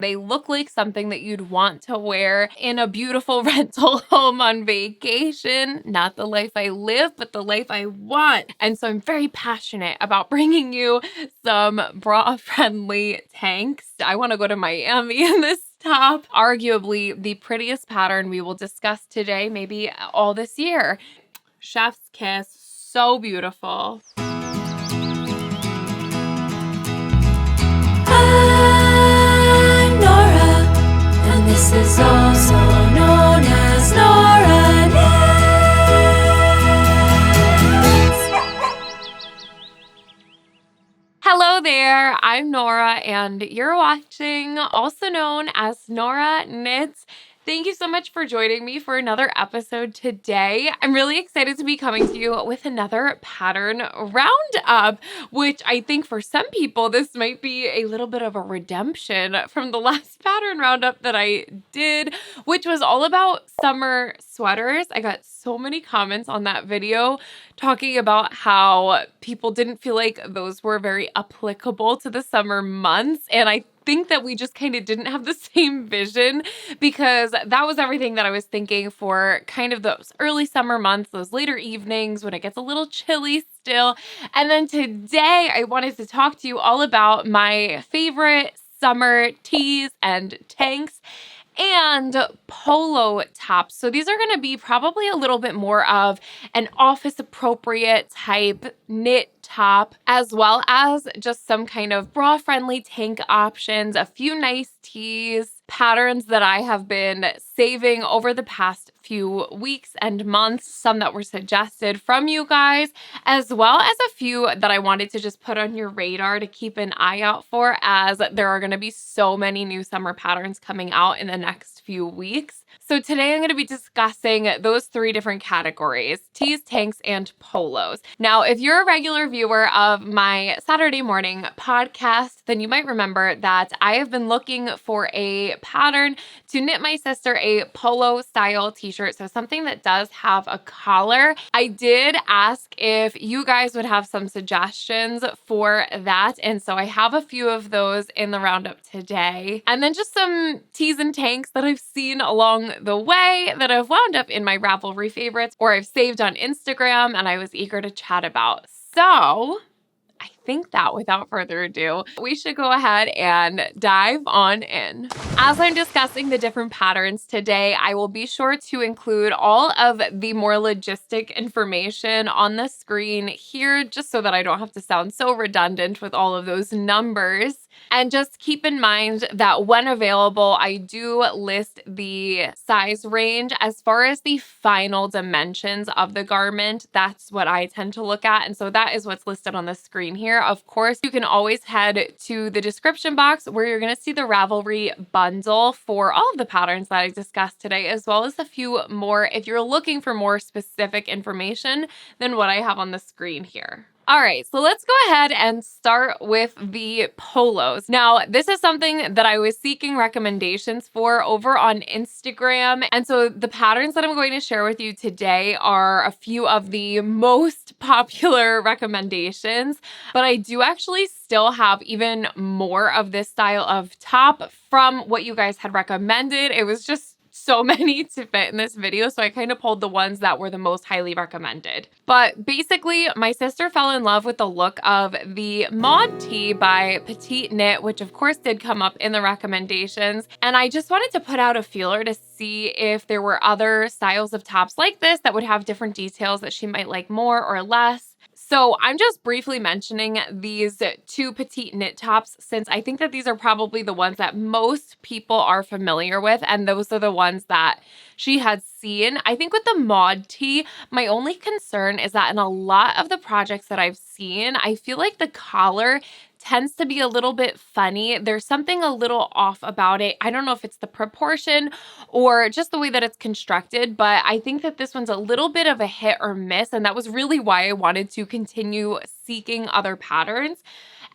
They look like something that you'd want to wear in a beautiful rental home on vacation. Not the life I live, but the life I want. And so I'm very passionate about bringing you some bra-friendly tanks. I want to go to Miami in this top. Arguably the prettiest pattern we will discuss today, maybe all this year. Chef's kiss, so beautiful. This is also known as Nora Knits. Hello there, I'm Nora and you're watching, also known as Nora Knits. Thank you so much for joining me for another episode today. I'm really excited to be coming to you with another pattern roundup, which I think for some people, this might be a little bit of a redemption from the last pattern roundup that I did, which was all about summer sweaters. I got so many comments on that video talking about how people didn't feel like those were very applicable to the summer months. And I think that we just kind of didn't have the same vision, because that was everything that I was thinking for kind of those early summer months, those later evenings when it gets a little chilly still. And then today I wanted to talk to you all about my favorite summer tees and tanks and polo tops. So these are going to be probably a little bit more of an office appropriate type knit top, as well as just some kind of bra friendly tank options, a few nice tees, patterns that I have been saving over the past few weeks and months, some that were suggested from you guys, as well as a few that I wanted to just put on your radar to keep an eye out for, as there are going to be so many new summer patterns coming out in the next few weeks. So today I'm going to be discussing those three different categories: tees, tanks, and polos. Now, if you're a regular viewer of my Saturday morning podcast, then you might remember that I have been looking for a pattern to knit my sister a polo style t-shirt. So something that does have a collar. I did ask if you guys would have some suggestions for that. And so I have a few of those in the roundup today. And then just some tees and tanks that I've seen along the way that have wound up in my Ravelry favorites or I've saved on Instagram and I was eager to chat about. So I think that without further ado, we should go ahead and dive on in. As I'm discussing the different patterns today, I will be sure to include all of the more logistic information on the screen here, just so that I don't have to sound so redundant with all of those numbers. And just keep in mind that when available, I do list the size range as far as the final dimensions of the garment. That's what I tend to look at. And so that is what's listed on the screen here. Of course, you can always head to the description box where you're going to see the Ravelry bundle for all of the patterns that I discussed today, as well as a few more if you're looking for more specific information than what I have on the screen here. All right, so let's go ahead and start with the polos. Now, this is something that I was seeking recommendations for over on Instagram. And so the patterns that I'm going to share with you today are a few of the most popular recommendations, but I do actually still have even more of this style of top from what you guys had recommended. It was just so many to fit in this video, so I kind of pulled the ones that were the most highly recommended. But basically, my sister fell in love with the look of the Maude Tee by Petite Knit, which of course did come up in the recommendations. And I just wanted to put out a feeler to see if there were other styles of tops like this that would have different details that she might like more or less. So I'm just briefly mentioning these two petite knit tops since I think that these are probably the ones that most people are familiar with, and those are the ones that she had seen. I think with the Maude Tee, my only concern is that in a lot of the projects that I've seen, I feel like the collar tends to be a little bit funny. There's something a little off about it. I don't know if it's the proportion or just the way that it's constructed, but I think that this one's a little bit of a hit or miss, and that was really why I wanted to continue seeking other patterns.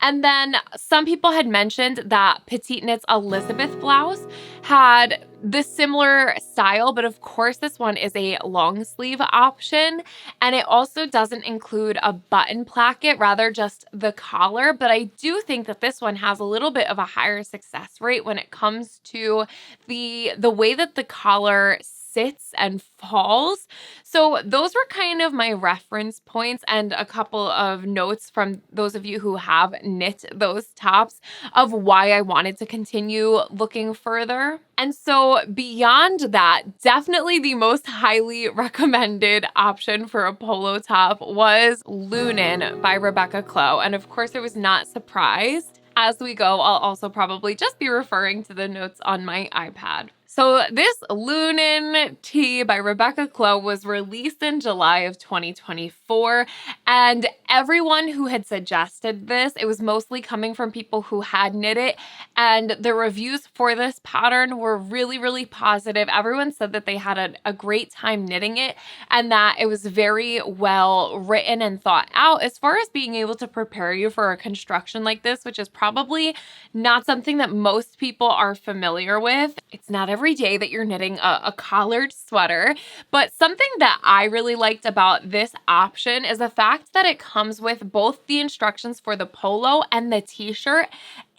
And then some people had mentioned that Petite Knits Elisabeth Blouse had this similar style, but of course this one is a long sleeve option, and it also doesn't include a button placket, rather just the collar. But I do think that this one has a little bit of a higher success rate when it comes to the way that the collar sits and falls. So those were kind of my reference points and a couple of notes from those of you who have knit those tops of why I wanted to continue looking further. And so beyond that, definitely the most highly recommended option for a polo top was Lunan by Rebecca Clow. And of course I was not surprised. As we go, I'll also probably just be referring to the notes on my iPad. So this Lunan Tee by Rebecca Clow was released in July of 2024, and everyone who had suggested this, it was mostly coming from people who had knit it, and the reviews for this pattern were really, really positive. Everyone said that they had a great time knitting it and that it was very well written and thought out as far as being able to prepare you for a construction like this, which is probably not something that most people are familiar with. It's not every day that you're knitting a collared sweater, but something that I really liked about this option is the fact that it comes with both the instructions for the polo and the t-shirt,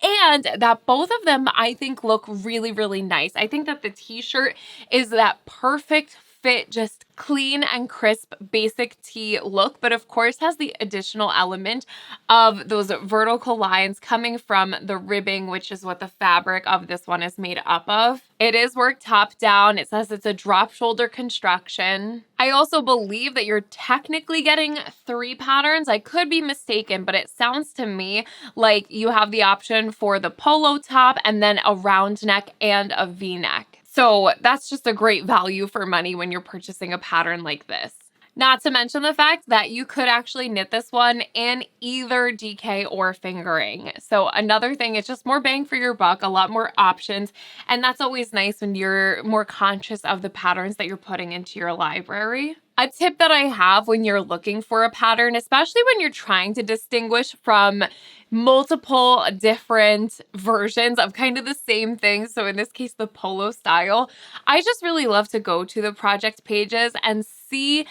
and that both of them I think look really, really nice. I think that the t-shirt is that perfect fit, just clean and crisp basic tee look, but of course has the additional element of those vertical lines coming from the ribbing, which is what the fabric of this one is made up of. It is worked top down. It says it's a drop shoulder construction. I also believe that you're technically getting 3 patterns. I could be mistaken, but it sounds to me like you have the option for the polo top and then a round neck and a V-neck. So that's just a great value for money when you're purchasing a pattern like this. Not to mention the fact that you could actually knit this one in either DK or fingering. So another thing, it's just more bang for your buck, a lot more options. And that's always nice when you're more conscious of the patterns that you're putting into your library. A tip that I have when you're looking for a pattern, especially when you're trying to distinguish from multiple different versions of kind of the same thing, so in this case, the polo style, I just really love to go to the project pages and see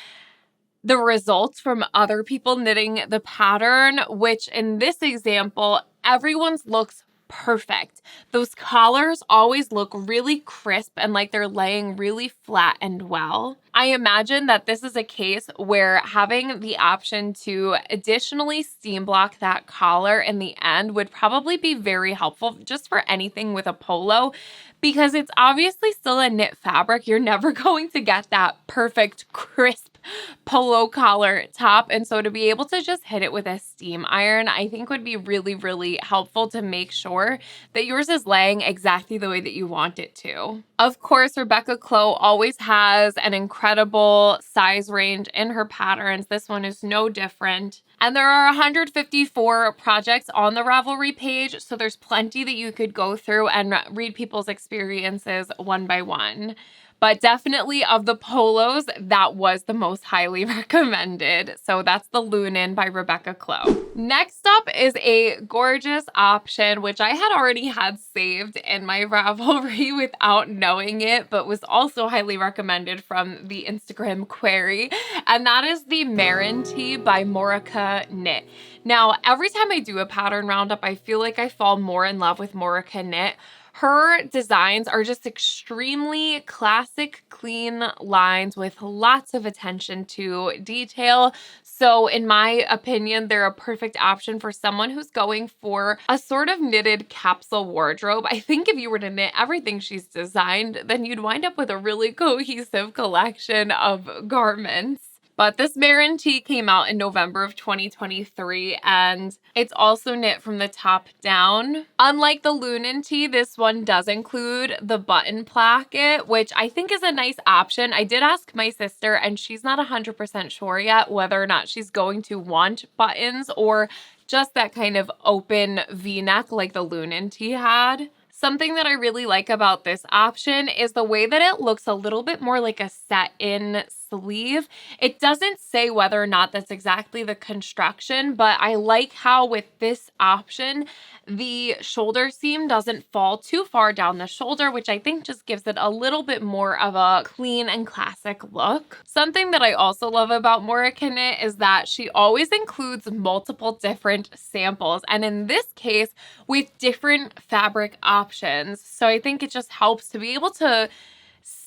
the results from other people knitting the pattern, which in this example, everyone's looks perfect. Those collars always look really crisp and like they're laying really flat and well. I imagine that this is a case where having the option to additionally steam block that collar in the end would probably be very helpful just for anything with a polo, because it's obviously still a knit fabric. You're never going to get that perfect crisp polo collar top. And so to be able to just hit it with a steam iron, I think would be really, really helpful to make sure that yours is laying exactly the way that you want it to. Of course, Rebecca Clow always has an incredible size range in her patterns. This one is no different. And there are 154 projects on the Ravelry page, so there's plenty that you could go through and read people's experiences one by one. But definitely of the polos, that was the most highly recommended. So that's the Lunan by Rebecca Clow. Next up is a gorgeous option, which I had already had saved in my Ravelry without knowing it, but was also highly recommended from the Instagram query. And that is the Maren Tee by Marcu Knit. Now, every time I do a pattern roundup, I feel like I fall more in love with Marcu Knit. Her designs are just extremely classic, clean lines with lots of attention to detail. So in my opinion, they're a perfect option for someone who's going for a sort of knitted capsule wardrobe. I think if you were to knit everything she's designed, then you'd wind up with a really cohesive collection of garments. But this Maren Tee came out in November of 2023, and it's also knit from the top down. Unlike the Lunan Tee, this one does include the button placket, which I think is a nice option. I did ask my sister, and she's not 100% sure yet whether or not she's going to want buttons or just that kind of open V-neck like the Lunan Tee had. Something that I really like about this option is the way that it looks a little bit more like a set-in sleeve. It doesn't say whether or not that's exactly the construction, but I like how with this option, the shoulder seam doesn't fall too far down the shoulder, which I think just gives it a little bit more of a clean and classic look. Something that I also love about Marcu Knit is that she always includes multiple different samples, and in this case, with different fabric options. So I think it just helps to be able to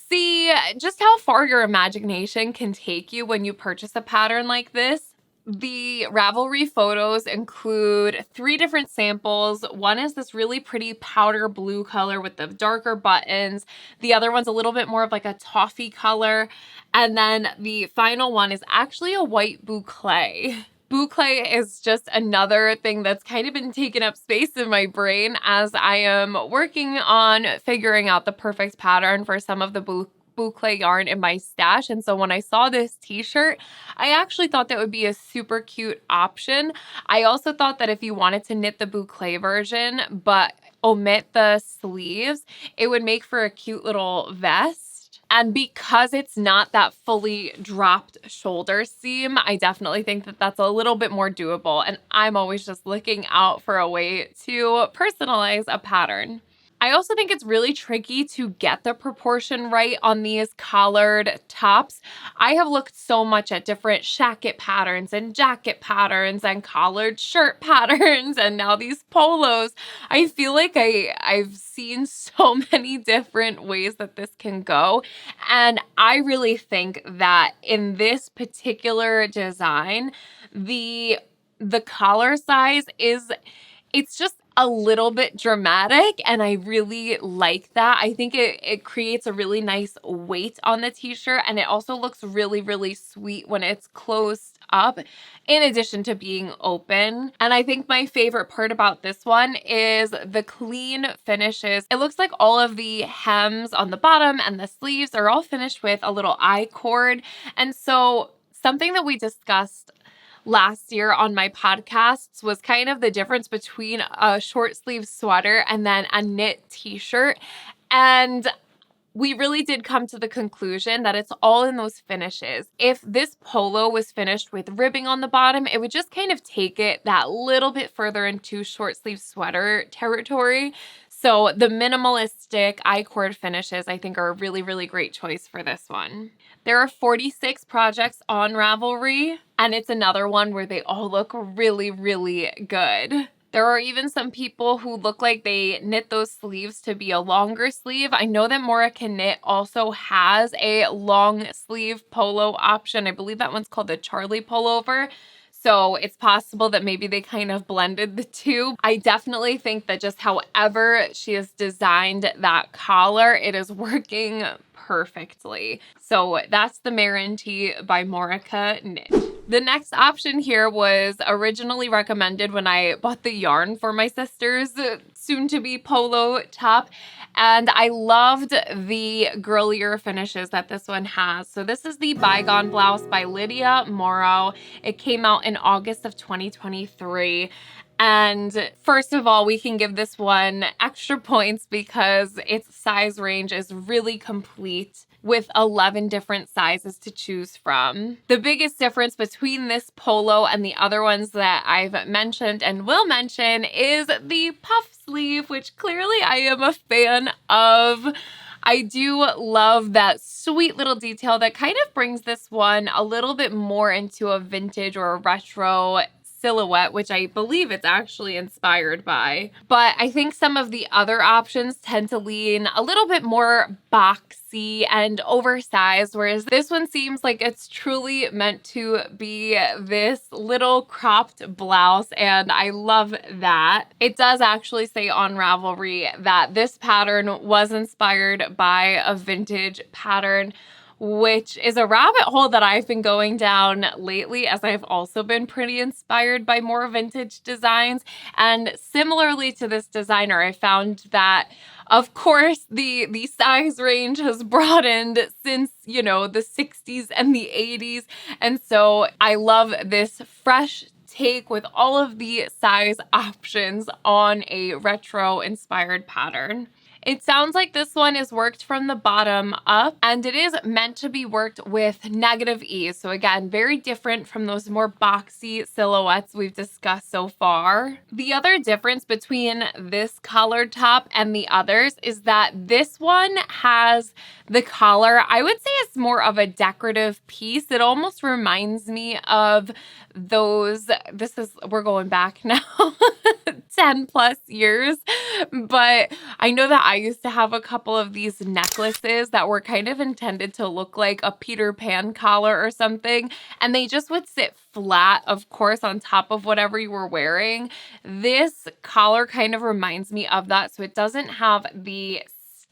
see just how far your imagination can take you when you purchase a pattern like this. The Ravelry photos include 3 different samples. One is this really pretty powder blue color with the darker buttons. The other one's a little bit more of like a toffee color. And then the final one is actually a white boucle. Boucle is just another thing that's kind of been taking up space in my brain as I am working on figuring out the perfect pattern for some of the boucle yarn in my stash. And so when I saw this t-shirt, I actually thought that would be a super cute option. I also thought that if you wanted to knit the boucle version but omit the sleeves, it would make for a cute little vest. And because it's not that fully dropped shoulder seam, I definitely think that that's a little bit more doable. And I'm always just looking out for a way to personalize a pattern. I also think it's really tricky to get the proportion right on these collared tops. I have looked so much at different shacket patterns and jacket patterns and collared shirt patterns and now these polos. I feel like I've seen so many different ways that this can go. And I really think that in this particular design, the collar size it's just a little bit dramatic, and I really like that. I think it creates a really nice weight on the t-shirt, and it also looks really, really sweet when it's closed up, in addition to being open. And I think my favorite part about this one is the clean finishes. It looks like all of the hems on the bottom and the sleeves are all finished with a little I-cord. And so something that we discussed last year on my podcasts was kind of the difference between a short sleeve sweater and then a knit t-shirt. And we really did come to the conclusion that it's all in those finishes. If this polo was finished with ribbing on the bottom, it would just kind of take it that little bit further into short sleeve sweater territory. So the minimalistic I-cord finishes, I think, are a really, really great choice for this one. There are 46 projects on Ravelry, and it's another one where they all look really, really good. There are even some people who look like they knit those sleeves to be a longer sleeve. I know that Marcu Knit also has a long sleeve polo option. I believe that one's called the Charlie pullover. So it's possible that maybe they kind of blended the two. I definitely think that just however she has designed that collar, it is working perfectly. So that's the Maren Tee by Marcu Knit. The next option here was originally recommended when I bought the yarn for my sister's soon-to-be polo top, and I loved the girlier finishes that this one has. So this is the Bygone Blouse by Lydia Morrow. It came out in August of 2023. And first of all, we can give this one extra points because its size range is really complete with 11 different sizes to choose from. The biggest difference between this polo and the other ones that I've mentioned and will mention is the puff sleeve, which clearly I am a fan of. I do love that sweet little detail that kind of brings this one a little bit more into a vintage or a retro silhouette, which I believe it's actually inspired by. But I think some of the other options tend to lean a little bit more boxy and oversized, whereas this one seems like it's truly meant to be this little cropped blouse, and I love that. It does actually say on Ravelry that this pattern was inspired by a vintage pattern, which is a rabbit hole that I've been going down lately, as I've also been pretty inspired by more vintage designs. And similarly to this designer, I found that, of course, the size range has broadened since, you know, the 60s and the 80s. And so I love this fresh take with all of the size options on a retro inspired pattern. It sounds like this one is worked from the bottom up, and it is meant to be worked with negative ease. So again, very different from those more boxy silhouettes we've discussed so far. The other difference between this collared top and the others is that this one has the collar. I would say it's more of a decorative piece. It almost reminds me of those, we're going back now 10 plus years, but I know that I used to have a couple of these necklaces that were kind of intended to look like a Peter Pan collar or something, and they just would sit flat, of course, on top of whatever you were wearing. This collar kind of reminds me of that, so it doesn't have the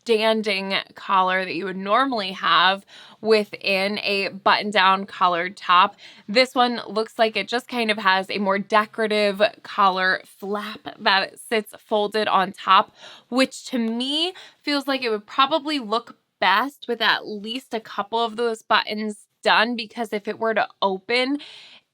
standing collar that you would normally have within a button-down collared top. This one looks like it just kind of has a more decorative collar flap that sits folded on top, which to me feels like it would probably look best with at least a couple of those buttons done, because if it were to open,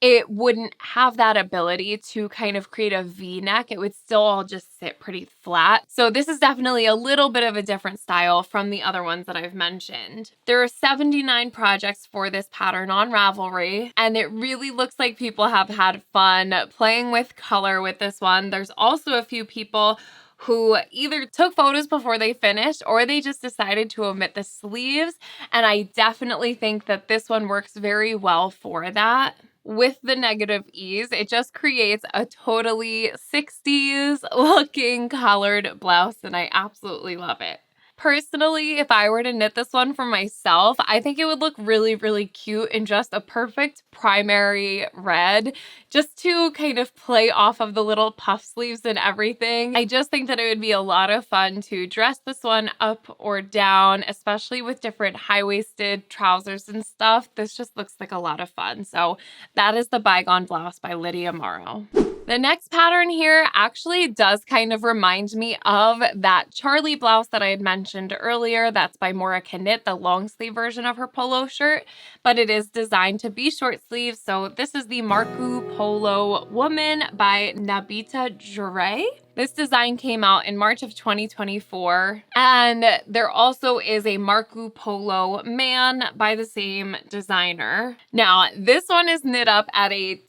it wouldn't have that ability to kind of create a V-neck. It would still all just sit pretty flat. So this is definitely a little bit of a different style from the other ones that I've mentioned. There are 79 projects for this pattern on Ravelry, and it really looks like people have had fun playing with color with this one. There's also a few people who either took photos before they finished or they just decided to omit the sleeves, and I definitely think that this one works very well for that. With the negative ease, it just creates a totally 60s looking collared blouse, and I absolutely love it. Personally, if I were to knit this one for myself, I think it would look really, really cute in just a perfect primary red, just to kind of play off of the little puff sleeves and everything. I just think that it would be a lot of fun to dress this one up or down, especially with different high-waisted trousers and stuff. This just looks like a lot of fun. So that is the Bygone Blouse by Lydia Morrow. The next pattern here actually does kind of remind me of that Charlie blouse that I had mentioned earlier. That's by Marcu Knit, the long sleeve version of her polo shirt, but it is designed to be short sleeves. So this is the Marcu Polo Woman by Nabita Jure. This design came out in March of 2024, and there also is a Marcu Polo Man by the same designer. Now, this one is knit up at a teeny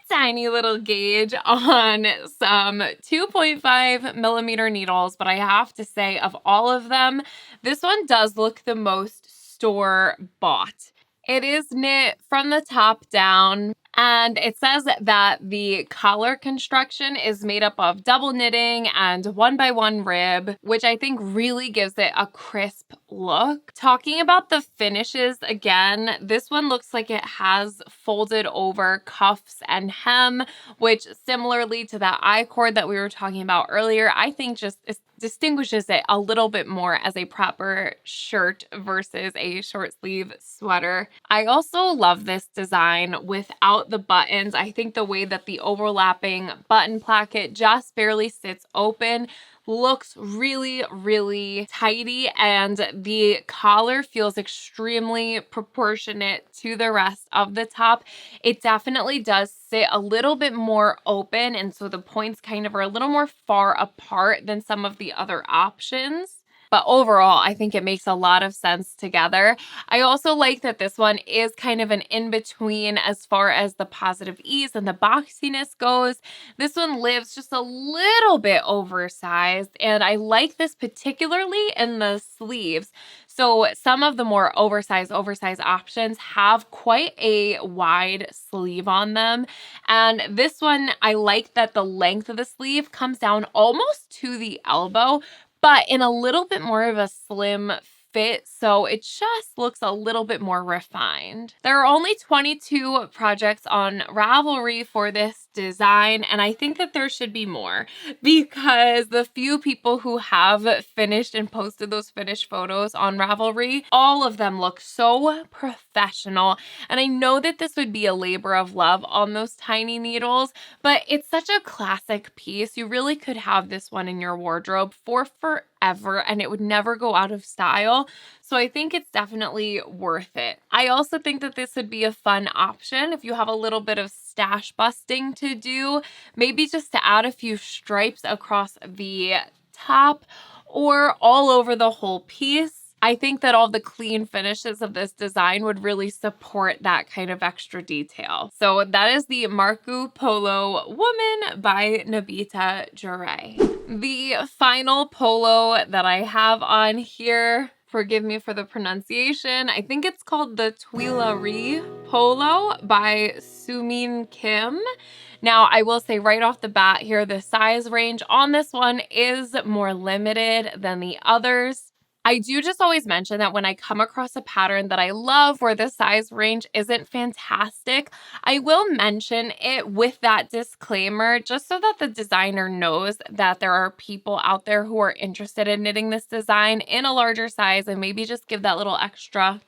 tiny little gauge on some 2.5 millimeter needles, but I have to say, of all of them, this one does look the most store-bought. It is knit from the top down, and it says that the collar construction is made up of double knitting and 1x1 rib, which I think really gives it a crisp look. Talking about the finishes again, this one looks like it has folded over cuffs and hem, which similarly to that I-cord that we were talking about earlier, I think just distinguishes it a little bit more as a proper shirt versus a short sleeve sweater. I also love this design without the buttons. I think the way that the overlapping button placket just barely sits open looks really, really tidy, and the collar feels extremely proportionate to the rest of the top. It definitely does sit a little bit more open, and so the points kind of are a little more far apart than some of the other options. But overall, I think it makes a lot of sense together. I also like that this one is kind of an in-between as far as the positive ease and the boxiness goes. This one lives just a little bit oversized, and I like this particularly in the sleeves. So some of the more oversized options have quite a wide sleeve on them. And this one, I like that the length of the sleeve comes down almost to the elbow, but in a little bit more of a slim fit, so it just looks a little bit more refined. There are only 22 projects on Ravelry for this design, and I think that there should be more, because the few people who have finished and posted those finished photos on Ravelry, all of them look so professional. And I know that this would be a labor of love on those tiny needles, but it's such a classic piece. You really could have this one in your wardrobe for forever and it would never go out of style. So I think it's definitely worth it. I also think that this would be a fun option if you have a little bit of stash busting to do, maybe just to add a few stripes across the top, or all over the whole piece. I think that all the clean finishes of this design would really support that kind of extra detail. So that is the Marcu Polo Woman by Nabita Jure. The final polo that I have on here, forgive me for the pronunciation, I think it's called the Tuileries Polo by Sumin Kim. Now, I will say right off the bat here, the size range on this one is more limited than the others. I do just always mention that when I come across a pattern that I love where the size range isn't fantastic, I will mention it with that disclaimer just so that the designer knows that there are people out there who are interested in knitting this design in a larger size and maybe just give that little extra,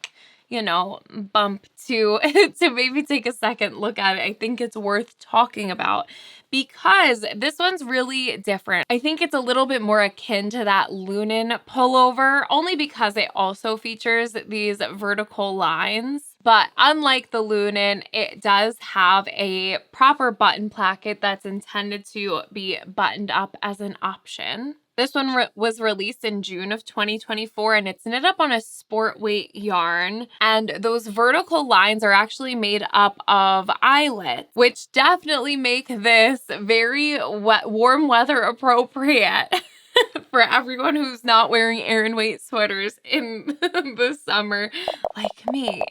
you know, bump to to maybe take a second look at it. I think it's worth talking about because this one's really different. I think it's a little bit more akin to that Lunan pullover, only because it also features these vertical lines. But unlike the Lunan, it does have a proper button placket that's intended to be buttoned up as an option. This one was released in June of 2024, and it's knit up on a sport weight yarn. And those vertical lines are actually made up of eyelets, which definitely make this very warm weather appropriate for everyone who's not wearing Aran weight sweaters in the summer like me.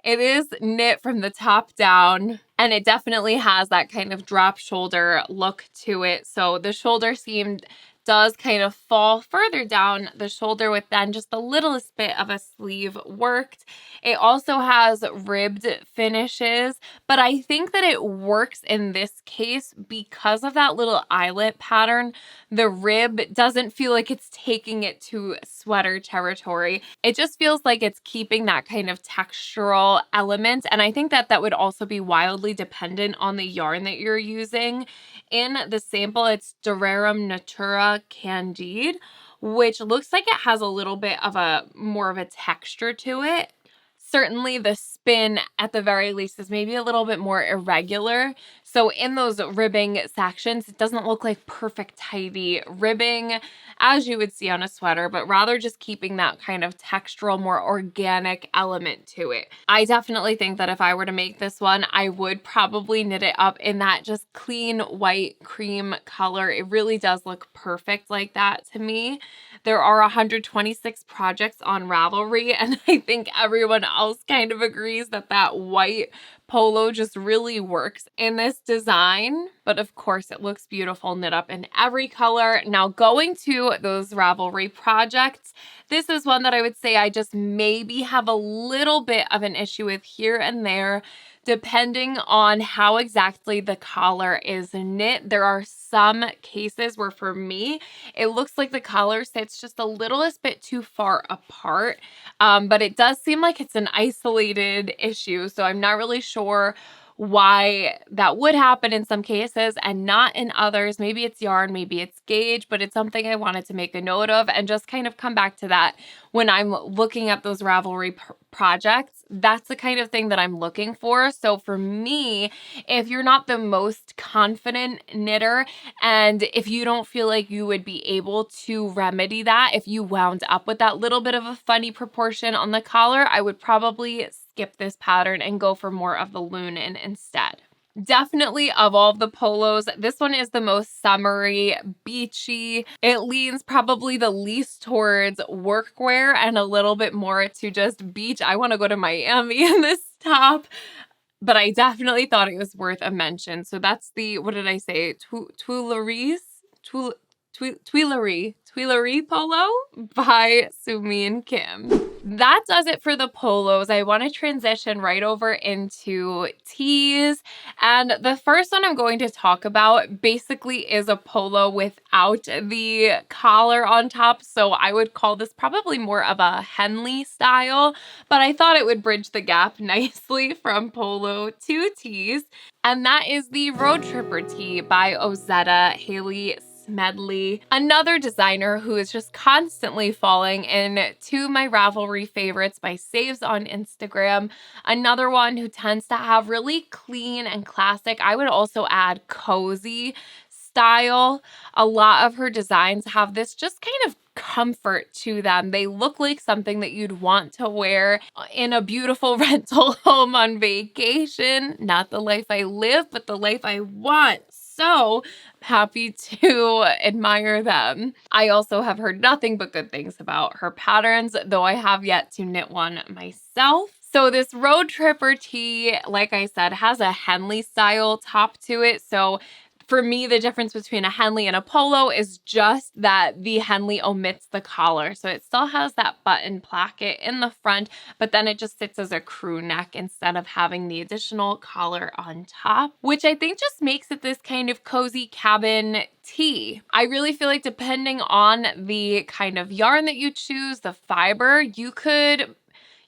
It is knit from the top down, and it definitely has that kind of drop shoulder look to it. So the shoulder seam does kind of fall further down the shoulder with then just the littlest bit of a sleeve worked. It also has ribbed finishes, but I think that it works in this case because of that little eyelet pattern. The rib doesn't feel like it's taking it to sweater territory. It just feels like it's keeping that kind of textural element, and I think that that would also be wildly dependent on the yarn that you're using. In the sample, it's Durarium Natura Candide, which looks like it has a little bit of a more of a texture to it. Certainly the spin at the very least is maybe a little bit more irregular. So in those ribbing sections, it doesn't look like perfect tidy ribbing as you would see on a sweater, but rather just keeping that kind of textural, more organic element to it. I definitely think that if I were to make this one, I would probably knit it up in that just clean white cream color. It really does look perfect like that to me. There are 126 projects on Ravelry, and I think everyone else kind of agrees that that white polo just really works in this design. But of course, it looks beautiful knit up in every color. Now, going to those Ravelry projects, this is one that I would say I just maybe have a little bit of an issue with here and there, depending on how exactly the collar is knit. There are some cases where for me, it looks like the collar sits just a littlest bit too far apart, but it does seem like it's an isolated issue. So I'm not really sure why that would happen in some cases and not in others. Maybe it's yarn, maybe it's gauge, but it's something I wanted to make a note of and just kind of come back to that when I'm looking at those Ravelry projects. That's the kind of thing that I'm looking for. So for me, if you're not the most confident knitter and if you don't feel like you would be able to remedy that, if you wound up with that little bit of a funny proportion on the collar, I would probably skip this pattern and go for more of the Lunan instead. Definitely of all of the polos, this one is the most summery, beachy. It leans probably the least towards workwear and a little bit more to just beach. I want to go to Miami in this top, but I definitely thought it was worth a mention. So that's the, what did I say? Tuileries Polo by Sumin Kim. That does it for the polos. I want to transition right over into tees. And the first one I'm going to talk about basically is a polo without the collar on top. So I would call this probably more of a Henley style, but I thought it would bridge the gap nicely from polo to tees. And that is the Roadtripper Tee by Ozetta Haley Smedley, another designer who is just constantly falling into my Ravelry favorites, my saves on Instagram. Another one who tends to have really clean and classic, I would also add cozy style. A lot of her designs have this just kind of comfort to them. They look like something that you'd want to wear in a beautiful rental home on vacation. Not the life I live, but the life I want. So happy to admire them. I also have heard nothing but good things about her patterns, though I have yet to knit one myself. So this Roadtripper Tee, like I said, has a Henley style top to it. So for me, the difference between a Henley and a polo is just that the Henley omits the collar. So it still has that button placket in the front, but then it just sits as a crew neck instead of having the additional collar on top, which I think just makes it this kind of cozy cabin tee. I really feel like depending on the kind of yarn that you choose, the fiber, you could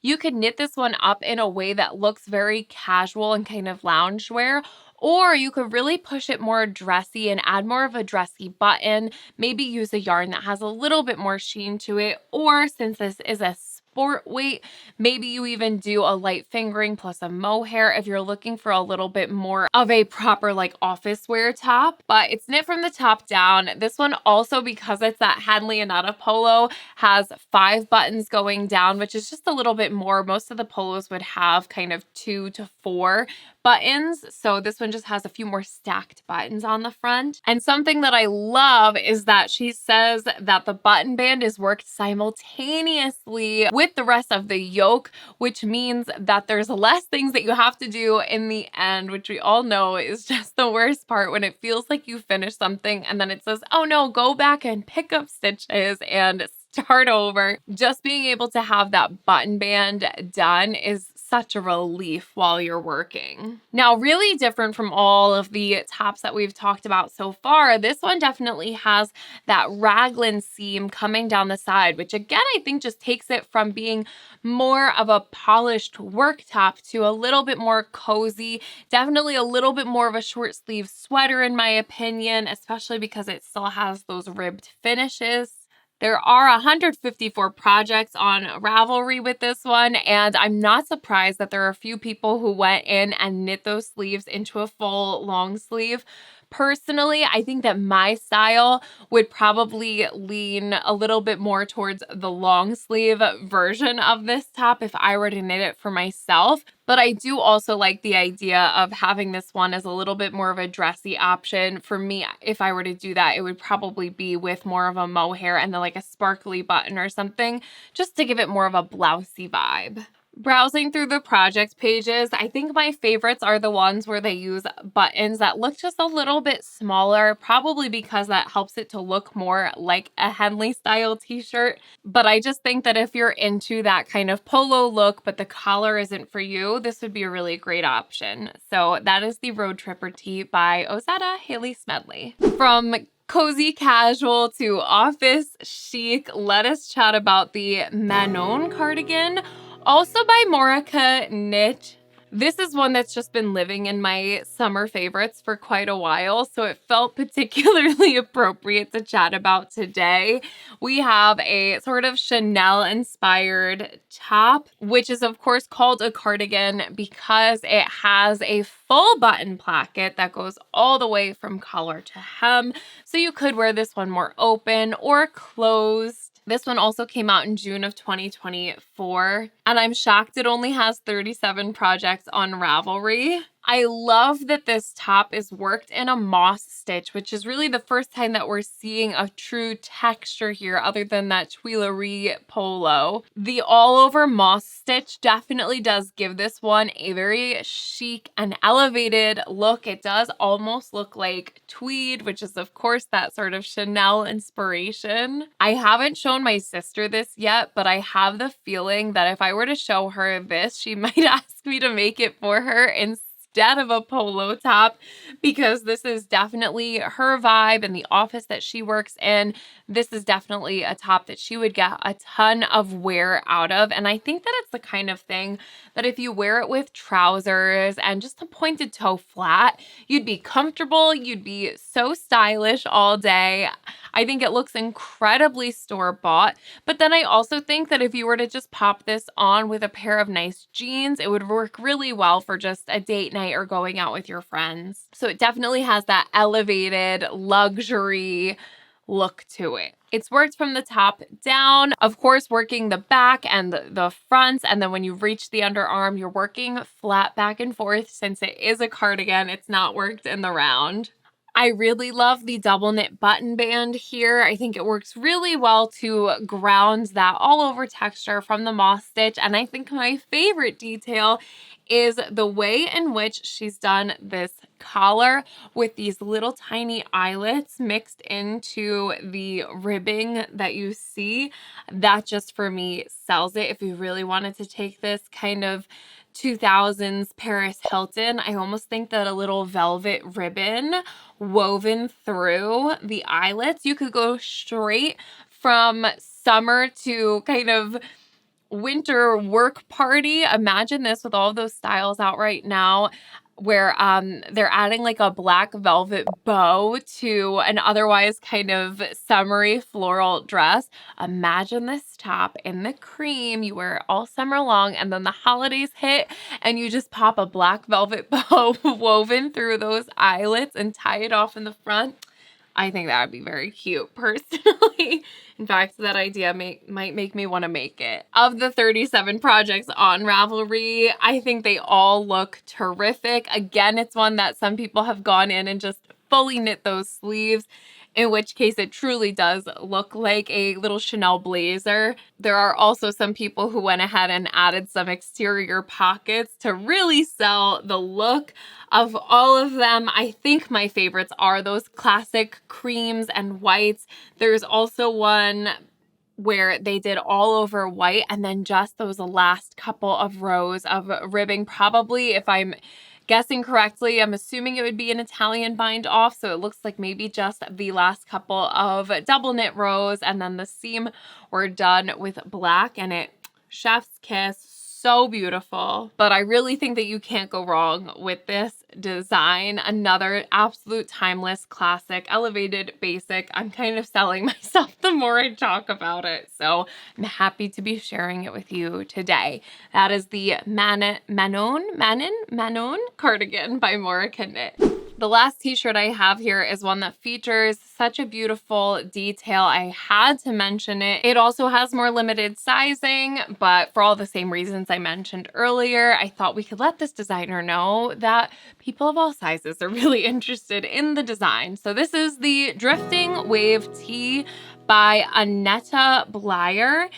knit this one up in a way that looks very casual and kind of loungewear, or you could really push it more dressy and add more of a dressy button, maybe use a yarn that has a little bit more sheen to it, or since this is a sport weight, maybe you even do a light fingering plus a mohair if you're looking for a little bit more of a proper like office wear top. But it's knit from the top down. This one also, because it's that Henley and not a polo, has 5 buttons going down, which is just a little bit more. Most of the polos would have kind of 2 to 4 buttons. So this one just has a few more stacked buttons on the front. And something that I love is that she says that the button band is worked simultaneously with the rest of the yoke, which means that there's less things that you have to do in the end, which we all know is just the worst part when it feels like you finish something and then it says, oh no, go back and pick up stitches and start over. Just being able to have that button band done is such a relief while you're working. Now, really different from all of the tops that we've talked about so far, this one definitely has that raglan seam coming down the side, which again, I think just takes it from being more of a polished work top to a little bit more cozy, definitely a little bit more of a short sleeve sweater in my opinion, especially because it still has those ribbed finishes. There are 154 projects on Ravelry with this one, and I'm not surprised that there are a few people who went in and knit those sleeves into a full long sleeve. Personally, I think that my style would probably lean a little bit more towards the long sleeve version of this top if I were to knit it for myself. But I do also like the idea of having this one as a little bit more of a dressy option. For me, if I were to do that, it would probably be with more of a mohair and then like a sparkly button or something, just to give it more of a blousey vibe. Browsing through the project pages, I think my favorites are the ones where they use buttons that look just a little bit smaller, probably because that helps it to look more like a Henley style t-shirt. But I just think that if you're into that kind of polo look, but the collar isn't for you, this would be a really great option. So that is the Roadtripper Tee by Ozetta Haley Smedley. From cozy casual to office chic, let us chat about the Manon Cardigan, also by Marcu Knit. This is one that's just been living in my summer favorites for quite a while, so it felt particularly appropriate to chat about today. We have a sort of Chanel-inspired top, which is of course called a cardigan because it has a full button placket that goes all the way from collar to hem, so you could wear this one more open or closed. This one also came out in June of 2024, and I'm shocked it only has 37 projects on Ravelry. I love that this top is worked in a moss stitch, which is really the first time that we're seeing a true texture here other than that Tuileries Polo. The all over moss stitch definitely does give this one a very chic and elevated look. It does almost look like tweed, which is of course that sort of Chanel inspiration. I haven't shown my sister this yet, but I have the feeling that if I were to show her this, she might ask me to make it for her instead of a polo top, because this is definitely her vibe and the office that she works in. This is definitely a top that she would get a ton of wear out of. And I think that it's the kind of thing that if you wear it with trousers and just a pointed toe flat, you'd be comfortable, you'd be so stylish all day. I think it looks incredibly store-bought, but then I also think that if you were to just pop this on with a pair of nice jeans, it would work really well for just a date night night or going out with your friends. So it definitely has that elevated luxury look to it. It's worked from the top down, of course, working the back and the fronts. And then when you reach the underarm, you're working flat back and forth. Since it is a cardigan, it's not worked in the round. I really love the double knit button band here. I think it works really well to ground that all over texture from the moss stitch. And I think my favorite detail is the way in which she's done this collar with these little tiny eyelets mixed into the ribbing that you see. That just for me sells it. If you really wanted to take this kind of 2000s Paris Hilton, I almost think that a little velvet ribbon woven through the eyelets, you could go straight from summer to kind of winter work party. Imagine this with all of those styles out right now where they're adding like a black velvet bow to an otherwise kind of summery floral dress. Imagine this top in the cream. You wear it all summer long, and then the holidays hit and you just pop a black velvet bow woven through those eyelets and tie it off in the front. I think that would be very cute, personally. In fact, that idea might make me want to make it. Of the 37 projects on Ravelry, I think they all look terrific. Again, it's one that some people have gone in and just fully knit those sleeves, in which case it truly does look like a little Chanel blazer. There are also some people who went ahead and added some exterior pockets to really sell the look. Of all of them, I think my favorites are those classic creams and whites. There's also one where they did all over white and then just those last couple of rows of ribbing. Probably, if I'm guessing correctly, I'm assuming it would be an Italian bind off. So it looks like maybe just the last couple of double knit rows and then the seam were done with black, and it chef's kiss. So beautiful. But I really think that you can't go wrong with this design. Another absolute timeless classic, elevated basic. I'm kind of selling myself the more I talk about it. So I'm happy to be sharing it with you today. That is the Manon Cardigan by Marcu Polo. The last t-shirt I have here is one that features such a beautiful detail. I had to mention it. It also has more limited sizing, but for all the same reasons I mentioned earlier, I thought we could let this designer know that people of all sizes are really interested in the design. So this is the Drifting Wave Tee by Elisabeth Blouse,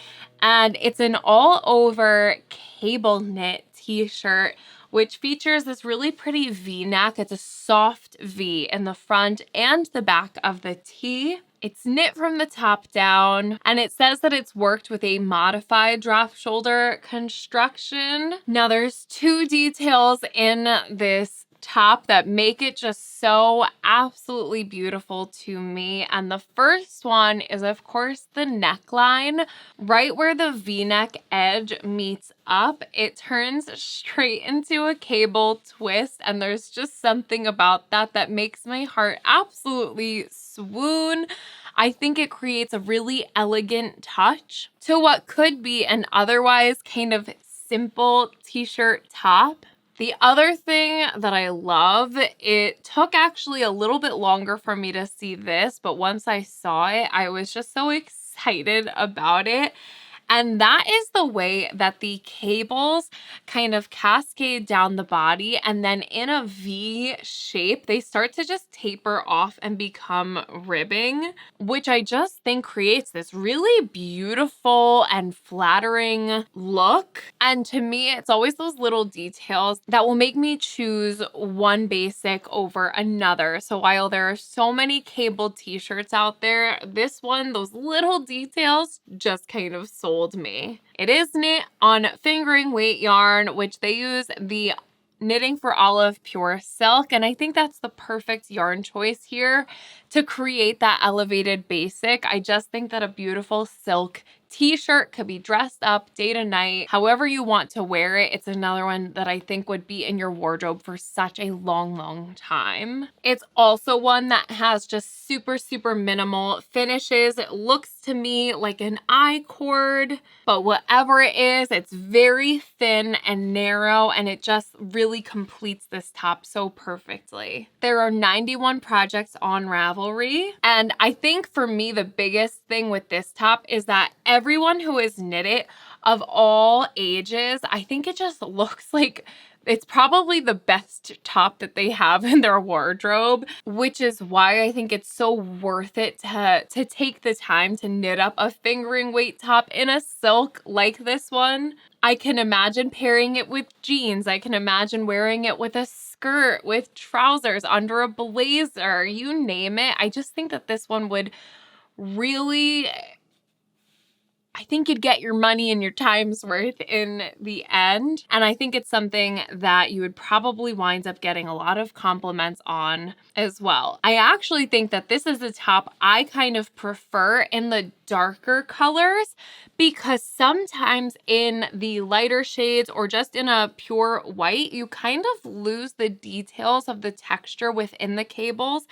and it's an all over cable knit t-shirt which features this really pretty V-neck. It's a soft V in the front and the back of the tee. It's knit from the top down, and it says that it's worked with a modified drop shoulder construction. Now there's two details in this top that make it just so absolutely beautiful to me. And the first one is, of course, the neckline. Right where the V-neck edge meets up, it turns straight into a cable twist, and there's just something about that that makes my heart absolutely swoon. I think it creates a really elegant touch to what could be an otherwise kind of simple t-shirt top. The other thing that I love, it took actually a little bit longer for me to see this, but once I saw it, I was just so excited about it. And that is the way that the cables kind of cascade down the body, and then in a V shape, they start to just taper off and become ribbing, which I just think creates this really beautiful and flattering look. And to me, it's always those little details that will make me choose one basic over another. So while there are so many cable t-shirts out there, this one, those little details just kind of sold me. It is knit on fingering weight yarn, which they use the Knitting for Olive pure silk, and I think that's the perfect yarn choice here to create that elevated basic. I just think that a beautiful silk T-shirt, could be dressed up day to night, however you want to wear it. It's another one that I think would be in your wardrobe for such a long time. It's also one that has just super minimal finishes. It looks to me like an I-cord, but whatever it is, it's very thin and narrow, and it just really completes this top so perfectly. There are 91 projects on Ravelry, and I think for me the biggest thing with this top is that everyone who has knit it of all ages, I think it just looks like it's probably the best top that they have in their wardrobe, which is why I think it's so worth it to take the time to knit up a fingering weight top in a silk like this one. I can imagine pairing it with jeans. I can imagine wearing it with a skirt, with trousers, under a blazer, you name it. I just think that this one would really, I think you'd get your money and your time's worth in the end. And I think it's something that you would probably wind up getting a lot of compliments on as well. I actually think that this is a top I kind of prefer in the darker colors, because sometimes in the lighter shades or just in a pure white, you kind of lose the details of the texture within the cables.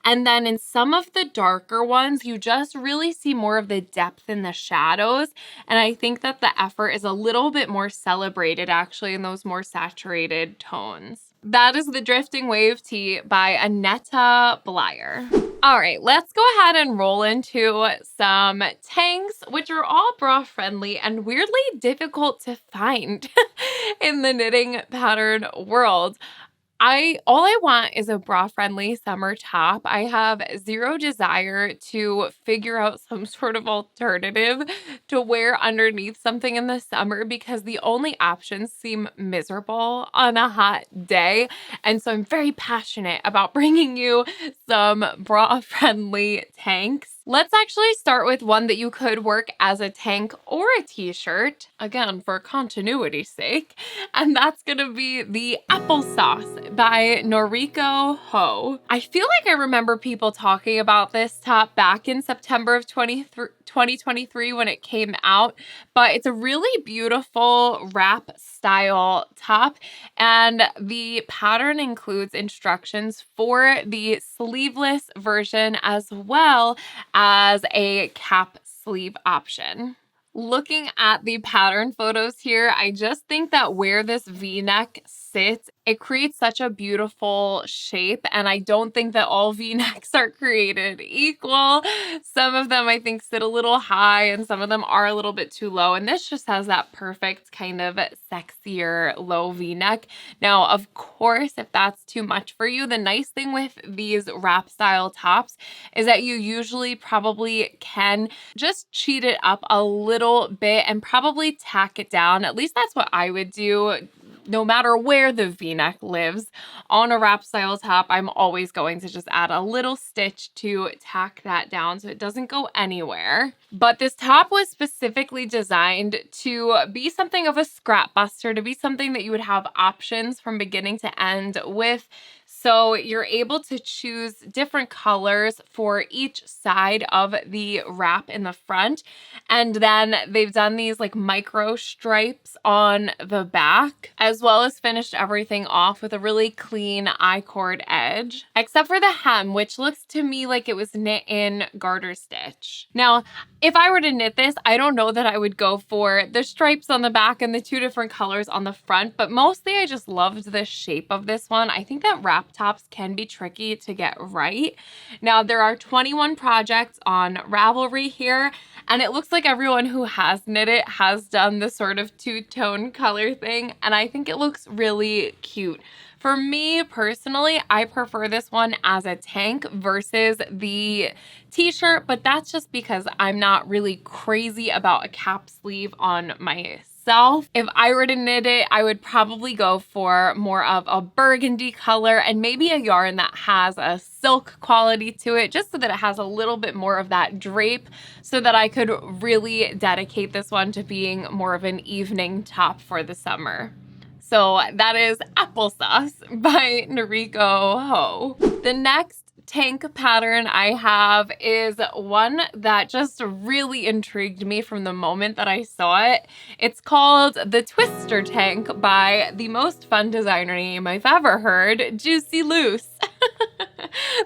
And then in some of the darker ones, you just really see more of the depth in the shadows. And I think that the effort is a little bit more celebrated actually in those more saturated tones. That is the Drifting Wave Tee by Annetta Blyer. All right, let's go ahead and roll into some tanks, which are all bra friendly and weirdly difficult to find in the knitting pattern world. All I want is a bra-friendly summer top. I have zero desire to figure out some sort of alternative to wear underneath something in the summer, because the only options seem miserable on a hot day. And so I'm very passionate about bringing you some bra-friendly tanks. Let's actually start with one that you could work as a tank or a t-shirt, again, for continuity's sake, and that's gonna be the Applesauce by Noriko Ho. I feel like I remember people talking about this top back in September of 2023 when it came out, but it's a really beautiful wrap style top, and the pattern includes instructions for the sleeveless version as well as a cap sleeve option. Looking at the pattern photos here, I just think that where this V-neck sits, it creates such a beautiful shape, and I don't think that all V-necks are created equal. Some of them I think sit a little high and some of them are a little bit too low, and this just has that perfect kind of sexier low V-neck. Now, of course, if that's too much for you, the nice thing with these wrap style tops is that you usually probably can just cheat it up a little bit and probably tack it down. At least that's what I would do. No matter where the V-neck lives on a wrap style top, I'm always going to just add a little stitch to tack that down so it doesn't go anywhere. But this top was specifically designed to be something of a scrap buster, to be something that you would have options from beginning to end with. So you're able to choose different colors for each side of the wrap in the front. And then they've done these like micro stripes on the back, as well as finished everything off with a really clean I-cord edge, except for the hem, which looks to me like it was knit in garter stitch. Now, if I were to knit this, I don't know that I would go for the stripes on the back and the two different colors on the front, but mostly I just loved the shape of this one. I think that wrap tops can be tricky to get right. Now, there are 21 projects on Ravelry here, and it looks like everyone who has knit it has done the sort of two-tone color thing, and I think it looks really cute. For me personally, I prefer this one as a tank versus the t-shirt, but that's just because I'm not really crazy about a cap sleeve on myself. If I were to knit it, I would probably go for more of a burgundy color and maybe a yarn that has a silk quality to it, just so that it has a little bit more of that drape, so that I could really dedicate this one to being more of an evening top for the summer. So that is Applesauce by Noriko Ho. The next tank pattern I have is one that just really intrigued me from the moment that I saw it. It's called the Twister Tank by the most fun designer name I've ever heard, Juicy Loose.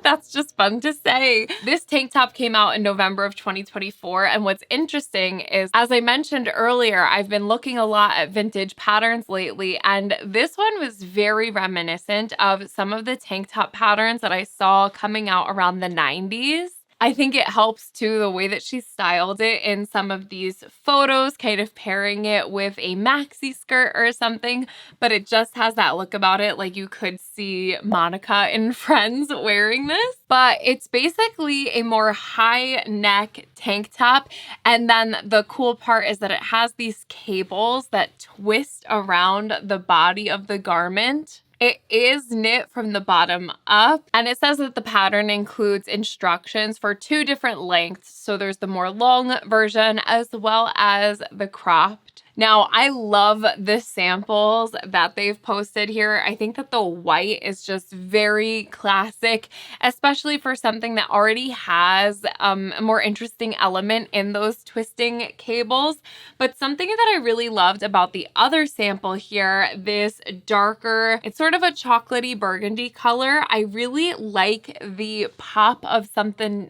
That's just fun to say. This tank top came out in November of 2024, and what's interesting is, as I mentioned earlier, I've been looking a lot at vintage patterns lately, and this one was very reminiscent of some of the tank top patterns that I saw coming out around the 90s. I think it helps too the way that she styled it in some of these photos, kind of pairing it with a maxi skirt or something, but it just has that look about it like you could see Monica in Friends wearing this. But it's basically a more high neck tank top, and then the cool part is that it has these cables that twist around the body of the garment. It is knit from the bottom up, and it says that the pattern includes instructions for 2 different lengths. So there's the more long version as well as the cropped. Now, I love the samples that they've posted here. I think that the white is just very classic, especially for something that already has a more interesting element in those twisting cables. But something that I really loved about the other sample here, this darker, it's sort of a chocolatey burgundy color. I really like the pop of something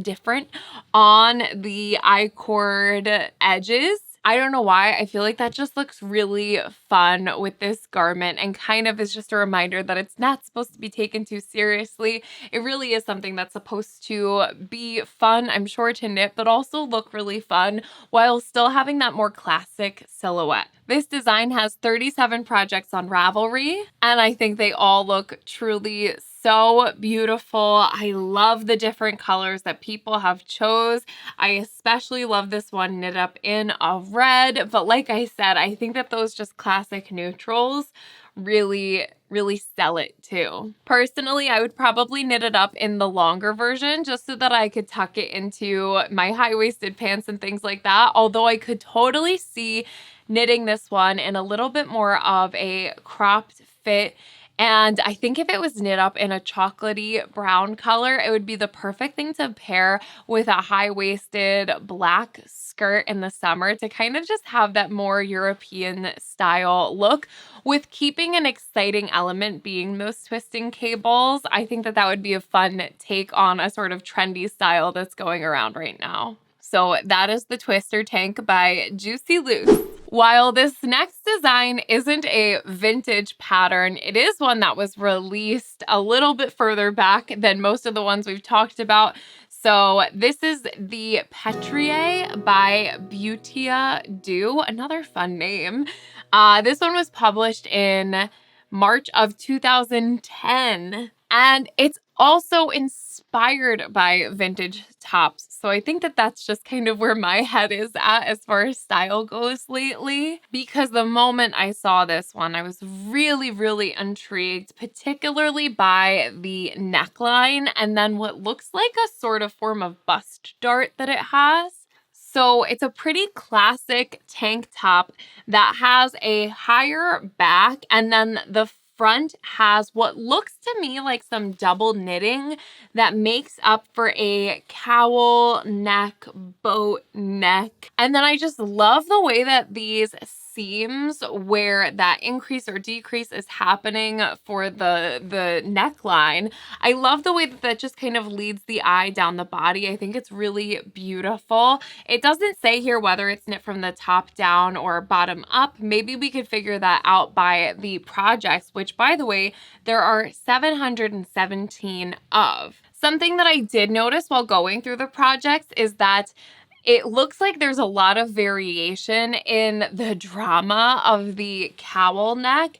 different on the I-cord edges. I don't know why. I feel like that just looks really fun with this garment and kind of is just a reminder that it's not supposed to be taken too seriously. It really is something that's supposed to be fun, I'm sure, to knit, but also look really fun while still having that more classic silhouette. This design has 37 projects on Ravelry, and I think they all look truly so beautiful. I love the different colors that people have chose. I especially love this one knit up in a red, but like I said, I think that those just classic neutrals really sell it too. Personally, I would probably knit it up in the longer version just so that I could tuck it into my high-waisted pants and things like that, although I could totally see knitting this one in a little bit more of a cropped fit. And I think if it was knit up in a chocolatey brown color, it would be the perfect thing to pair with a high-waisted black skirt in the summer to kind of just have that more European style look with keeping an exciting element being those twisting cables. I think that that would be a fun take on a sort of trendy style that's going around right now. So that is the Twister Tank by Juicy Loose. While this next design isn't a vintage pattern, it is one that was released a little bit further back than most of the ones we've talked about. So this is the Patrie by Beautia Do, another fun name. This one was published in March of 2010, and it's also inspired by vintage tops. So I think that that's just kind of where my head is at as far as style goes lately, because the moment I saw this one, I was really intrigued, particularly by the neckline and then what looks like a sort of form of bust dart that it has. So it's a pretty classic tank top that has a higher back, and then the front has what looks to me like some double knitting that makes up for a cowl neck, boat neck. And then I just love the way that these seams where that increase or decrease is happening for the neckline. I love the way that that just kind of leads the eye down the body. I think it's really beautiful. It doesn't say here whether it's knit from the top down or bottom up. Maybe we could figure that out by the projects, which, by the way, there are 717 of. Something that I did notice while going through the projects is that it looks like there's a lot of variation in the drama of the cowl neck.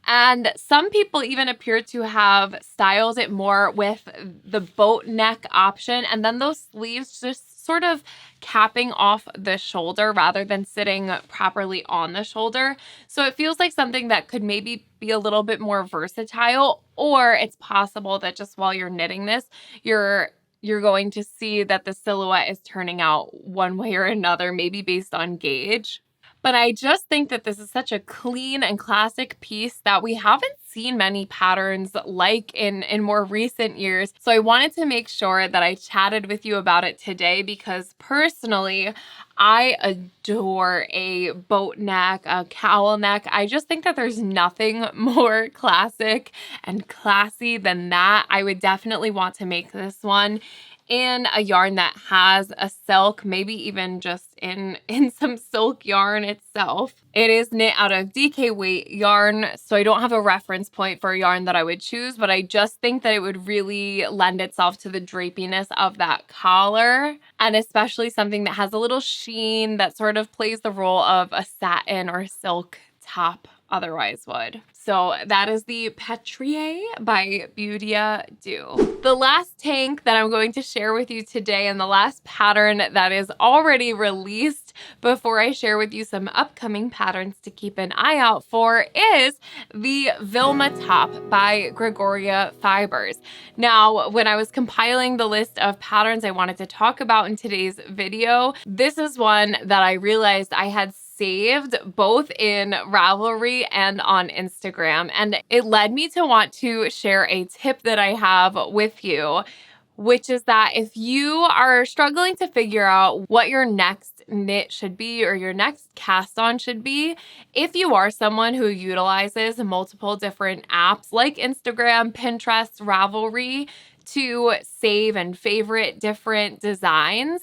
And some people even appear to have styled it more with the boat neck option, and then those sleeves just sort of capping off the shoulder rather than sitting properly on the shoulder. So it feels like something that could maybe be a little bit more versatile, or it's possible that just while you're knitting this, you're going to see that the silhouette is turning out one way or another, maybe based on gauge. But I just think that this is such a clean and classic piece that we haven't seen many patterns like in more recent years. So I wanted to make sure that I chatted with you about it today because personally, I adore a boat neck, a cowl neck. I just think that there's nothing more classic and classy than that. I would definitely want to make this one in a yarn that has a silk, maybe even just in some silk yarn itself. It is knit out of DK weight yarn, so I don't have a reference point for a yarn that I would choose, but I just think that it would really lend itself to the drapiness of that collar, and especially something that has a little sheen that sort of plays the role of a satin or silk top otherwise would. So that is the Patrie by Bygone Blouse. The last tank that I'm going to share with you today and the last pattern that is already released before I share with you some upcoming patterns to keep an eye out for is the Vilma top by Gregoria Fibers. Now, when I was compiling the list of patterns I wanted to talk about in today's video, this is one that I realized I had saved both in Ravelry and on Instagram. And it led me to want to share a tip that I have with you, which is that if you are struggling to figure out what your next knit should be or your next cast on should be, if you are someone who utilizes multiple different apps like Instagram, Pinterest, Ravelry to save and favorite different designs,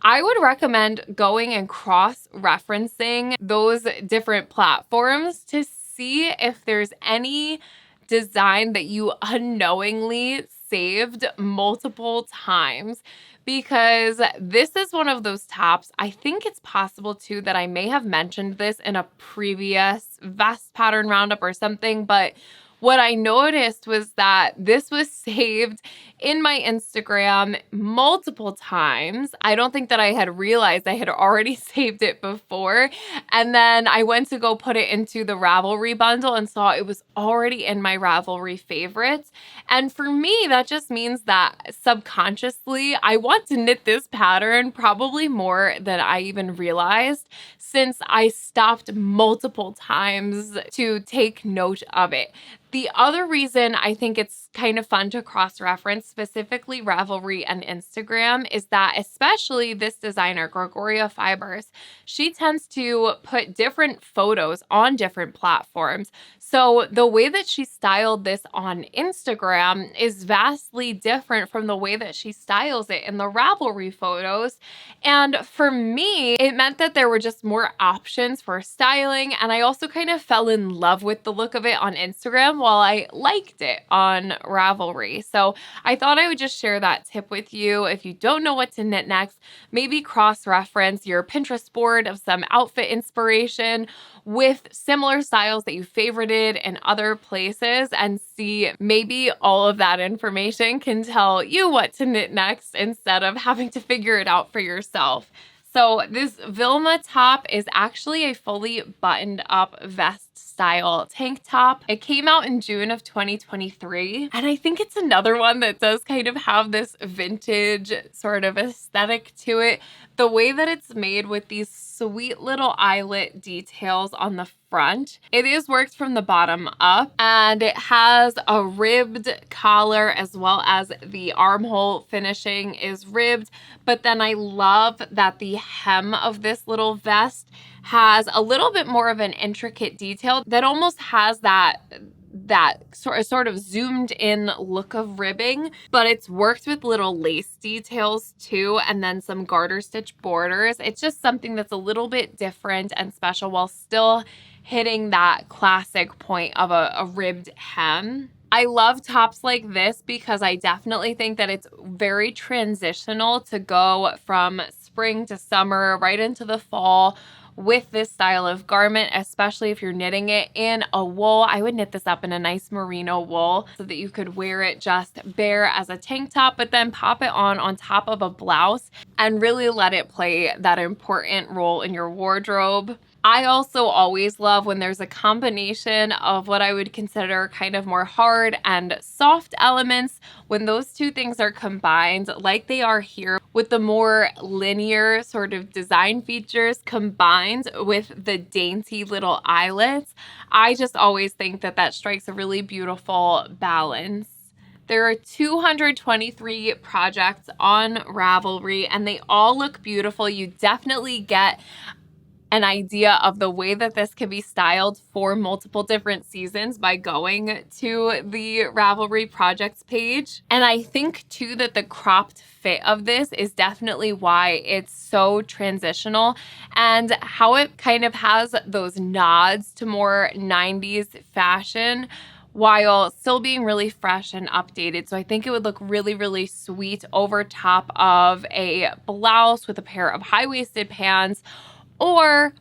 I would recommend going and cross-referencing those different platforms to see if there's any design that you unknowingly saved multiple times, because this is one of those tops. I think it's possible too that I may have mentioned this in a previous vest pattern roundup or something, but what I noticed was that this was saved in my Instagram multiple times. I don't think that I had realized I had already saved it before. And then I went to go put it into the Ravelry bundle and saw it was already in my Ravelry favorites. And for me, that just means that subconsciously, I want to knit this pattern probably more than I even realized, since I stopped multiple times to take note of it. The other reason I think it's kind of fun to cross-reference, specifically Ravelry and Instagram, is that especially this designer, Gregoria Fibers, she tends to put different photos on different platforms. So the way that she styled this on Instagram is vastly different from the way that she styles it in the Ravelry photos. And for me, it meant that there were just more options for styling. And I also kind of fell in love with the look of it on Instagram while I liked it on Ravelry. So I thought I would just share that tip with you. If you don't know what to knit next, maybe cross-reference your Pinterest board of some outfit inspiration with similar styles that you favorited in other places and see maybe all of that information can tell you what to knit next instead of having to figure it out for yourself. So this Vilma top is actually a fully buttoned up vest style tank top. It came out in June of 2023. And I think it's another one that does kind of have this vintage sort of aesthetic to it. The way that it's made with these sweet little eyelet details on the front. It is worked from the bottom up, and it has a ribbed collar as well as the armhole finishing is ribbed. But then I love that the hem of this little vest has a little bit more of an intricate detail that almost has that sort of zoomed in look of ribbing, but it's worked with little lace details too, and then some garter stitch borders. It's just something that's a little bit different and special while still hitting that classic point of a ribbed hem. I love tops like this because I definitely think that it's very transitional to go from spring to summer right into the fall with this style of garment, especially if you're knitting it in a wool. I would knit this up in a nice merino wool so that you could wear it just bare as a tank top, but then pop it on top of a blouse and really let it play that important role in your wardrobe. I also always love when there's a combination of what I would consider kind of more hard and soft elements, when those two things are combined like they are here with the more linear sort of design features combined designs with the dainty little eyelets. I just always think that that strikes a really beautiful balance. There are 223 projects on Ravelry, and they all look beautiful. You definitely get an idea of the way that this can be styled for multiple different seasons by going to the Ravelry projects page. And I think too that the cropped fit of this is definitely why it's so transitional, and how it kind of has those nods to more 90s fashion while still being really fresh and updated. So I think it would look really, really sweet over top of a blouse with a pair of high-waisted pants, or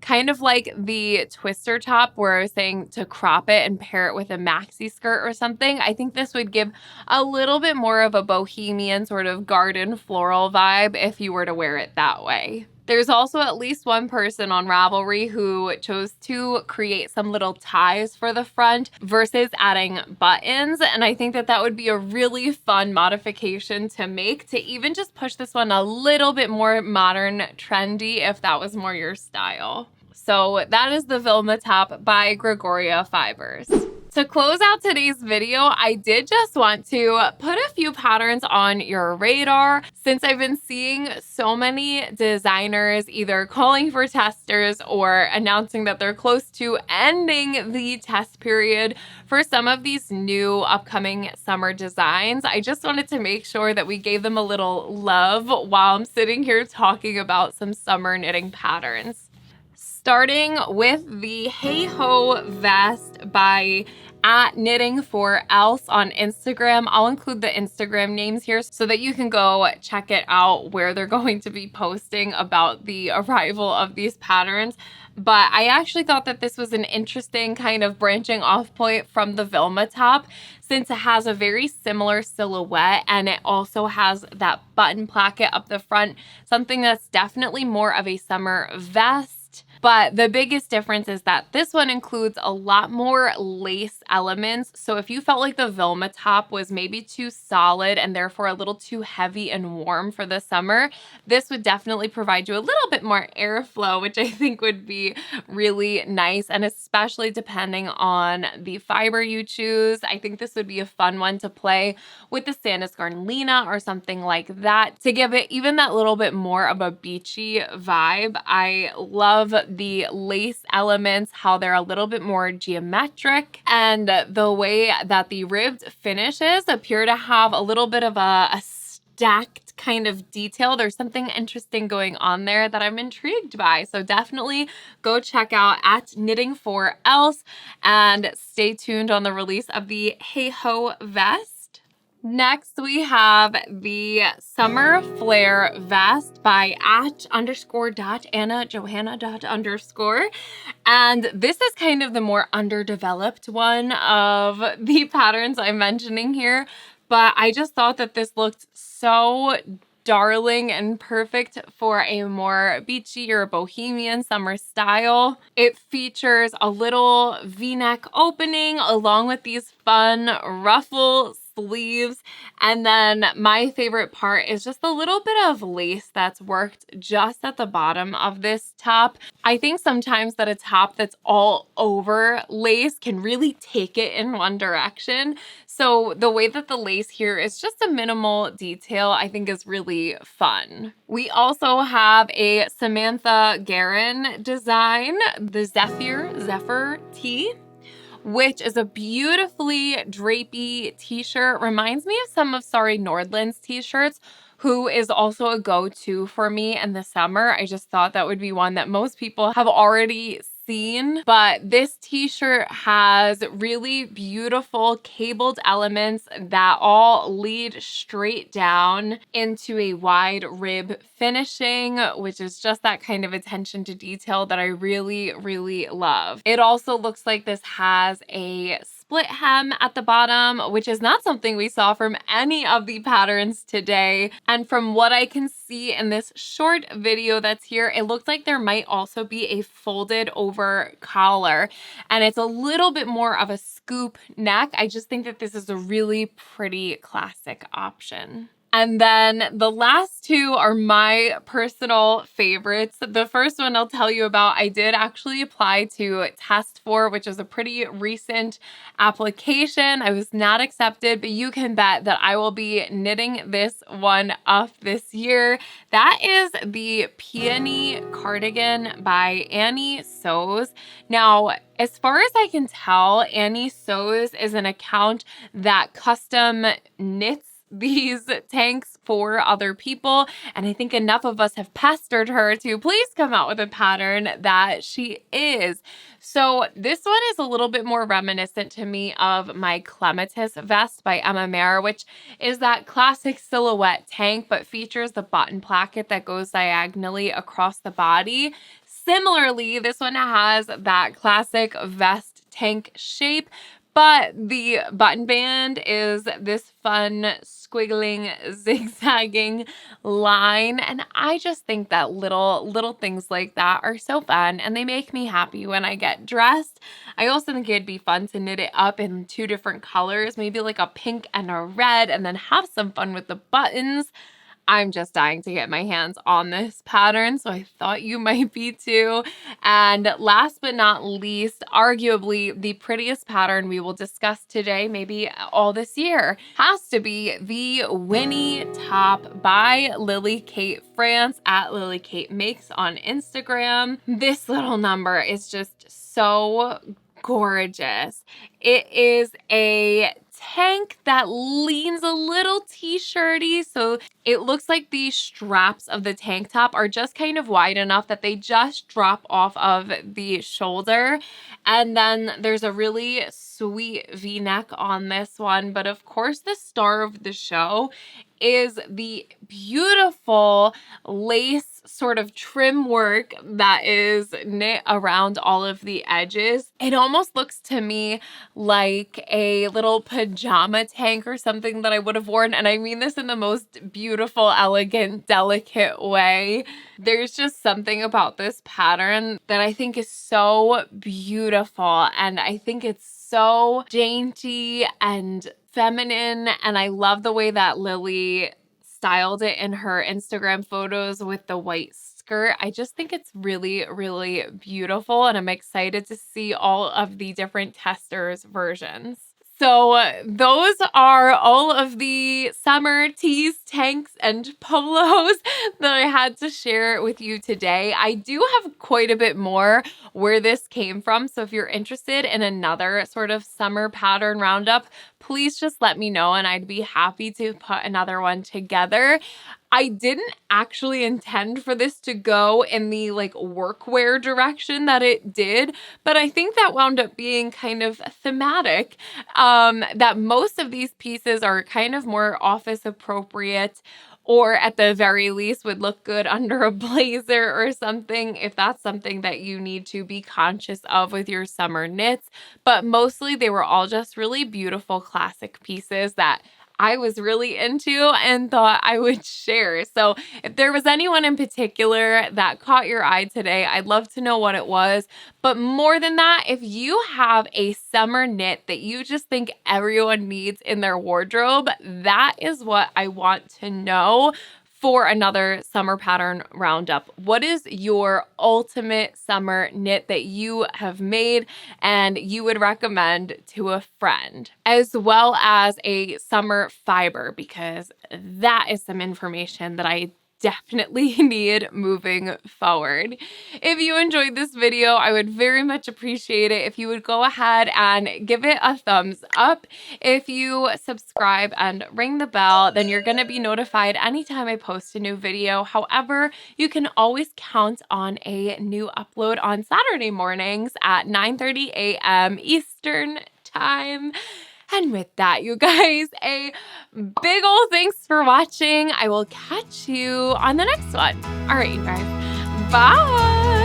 kind of like the twister top where I was saying to crop it and pair it with a maxi skirt or something. I think this would give a little bit more of a bohemian sort of garden floral vibe if you were to wear it that way. There's also at least one person on Ravelry who chose to create some little ties for the front versus adding buttons. And I think that that would be a really fun modification to make to even just push this one a little bit more modern, trendy, if that was more your style. So that is the Vilma top by Gregoria Fibers. To close out today's video, I did just want to put a few patterns on your radar, since I've been seeing so many designers either calling for testers or announcing that they're close to ending the test period for some of these new upcoming summer designs. I just wanted to make sure that we gave them a little love while I'm sitting here talking about some summer knitting patterns. Starting with the Hey Ho vest by @knitting4else on Instagram. I'll include the Instagram names here so that you can go check it out where they're going to be posting about the arrival of these patterns. But I actually thought that this was an interesting kind of branching off point from the Vilma top, since it has a very similar silhouette and it also has that button placket up the front, something that's definitely more of a summer vest. But the biggest difference is that this one includes a lot more lace elements. So if you felt like the Vilma top was maybe too solid and therefore a little too heavy and warm for the summer, this would definitely provide you a little bit more airflow, which I think would be really nice. And especially depending on the fiber you choose, I think this would be a fun one to play with the Sandus Garnlina or something like that to give it even that little bit more of a beachy vibe. I love the lace elements, how they're a little bit more geometric, and the way that the ribbed finishes appear to have a little bit of a stacked kind of detail. There's something interesting going on there that I'm intrigued by. So definitely go check out @knitting4else and stay tuned on the release of the Hey Ho vest. Next, we have the Summer Flare vest by @_.anna_johanna_. And this is kind of the more underdeveloped one of the patterns I'm mentioning here. But I just thought that this looked so darling and perfect for a more beachy or bohemian summer style. It features a little V-neck opening along with these fun ruffle sleeves, and then my favorite part is just a little bit of lace that's worked just at the bottom of this top. I think sometimes that a top that's all over lace can really take it in one direction. So the way that the lace here is just a minimal detail, I think is really fun. We also have a Samantha Guerin design, the Zephyr Tee, which is a beautifully drapey t-shirt. Reminds me of some of Sari Nordland's t-shirts, who is also a go-to for me in the summer. I just thought that would be one that most people have already seen. But this t-shirt has really beautiful cabled elements that all lead straight down into a wide rib finishing, which is just that kind of attention to detail that I really, really love. It also looks like this has a split hem at the bottom, which is not something we saw from any of the patterns today. And from what I can see in this short video that's here, it looks like there might also be a folded over collar, and it's a little bit more of a scoop neck. I just think that this is a really pretty classic option. And then the last two are my personal favorites. The first one I'll tell you about, I did actually apply to test for, which is a pretty recent application. I was not accepted, but you can bet that I will be knitting this one up this year. That is the Peony Cardigan by Annie Sews. Now, as far as I can tell, Annie Sews is an account that custom knits these tanks for other people, and I think enough of us have pestered her to please come out with a pattern that she is. So this one is a little bit more reminiscent to me of my Clematis vest by Emma Mare, which is that classic silhouette tank but features the button placket that goes diagonally across the body. Similarly, this one has that classic vest tank shape, but the button band is this fun, squiggling, zigzagging line. And I just think that little things like that are so fun, and they make me happy when I get dressed. I also think it'd be fun to knit it up in 2 different colors, maybe like a pink and a red, and then have some fun with the buttons. I'm just dying to get my hands on this pattern, so I thought you might be too. And last but not least, arguably the prettiest pattern we will discuss today, maybe all this year, has to be the Winnie top by Lily Kate France at Lily Kate Makes on Instagram. This little number is just so gorgeous. It is a tank that leans a little t-shirty, so it looks like the straps of the tank top are just kind of wide enough that they just drop off of the shoulder. And then there's a really sweet v-neck on this one, but of course the star of the show is the beautiful lace sort of trim work that is knit around all of the edges. It almost looks to me like a little pajama tank or something that I would have worn, and I mean this in the most beautiful, elegant, delicate way. There's just something about this pattern that I think is so beautiful, and I think it's so dainty and feminine, and I love the way that Lily styled it in her Instagram photos with the white skirt. I just think it's really, really beautiful, and I'm excited to see all of the different testers' versions. So those are all of the summer tees, tanks, and polos that I had to share with you today. I do have quite a bit more where this came from, so if you're interested in another sort of summer pattern roundup, please just let me know and I'd be happy to put another one together. I didn't actually intend for this to go in the like workwear direction that it did, but I think that wound up being kind of thematic, that most of these pieces are kind of more office appropriate, or at the very least would look good under a blazer or something if that's something that you need to be conscious of with your summer knits. But mostly they were all just really beautiful classic pieces that I was really into and thought I would share. So if there was anyone in particular that caught your eye today, I'd love to know what it was. But more than that, if you have a summer knit that you just think everyone needs in their wardrobe, that is what I want to know for another summer pattern roundup. What is your ultimate summer knit that you have made and you would recommend to a friend, as well as a summer fiber, because that is some information that I definitely need moving forward. If you enjoyed this video, I would very much appreciate it if you would go ahead and give it a thumbs up. If you subscribe and ring the bell, then you're going to be notified anytime I post a new video. However, you can always count on a new upload on Saturday mornings at 9:30 a.m. Eastern time. And with that, you guys, a big ol' thanks for watching. I will catch you on the next one. All right, you guys. Bye.